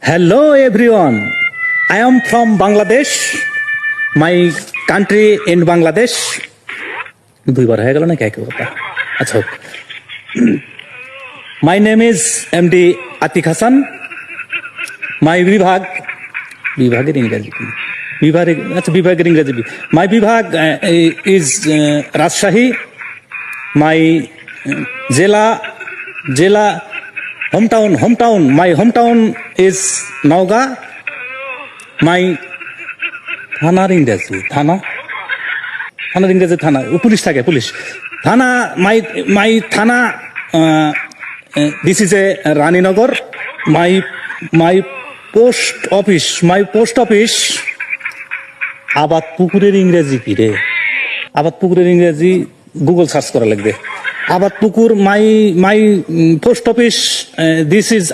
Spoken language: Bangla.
Hello everyone. I am from Bangladesh. My country in Bangladesh. দুইবার হয়ে গেল না কে কথা আচ্ছা my name is MD Atiq Hasan my বিভাগের ইংরেজি বিভাগের ইংরেজি মাই বিভাগ ইজ রাজশাহী মাই জেলা hometown my hometown is Nauga my থানার ইংরেজি থানা পুলিশ থাকে পুলিশ থানা মাই থানা this is a Raninagar my post office আবাদ পুকুরের ইংরেজি কি রে আবাদ পুকুরের ইংরেজি গুগল সার্চ করা লাগবে আবাদ পুকুর মাই পোস্ট অফিস দিস ইজ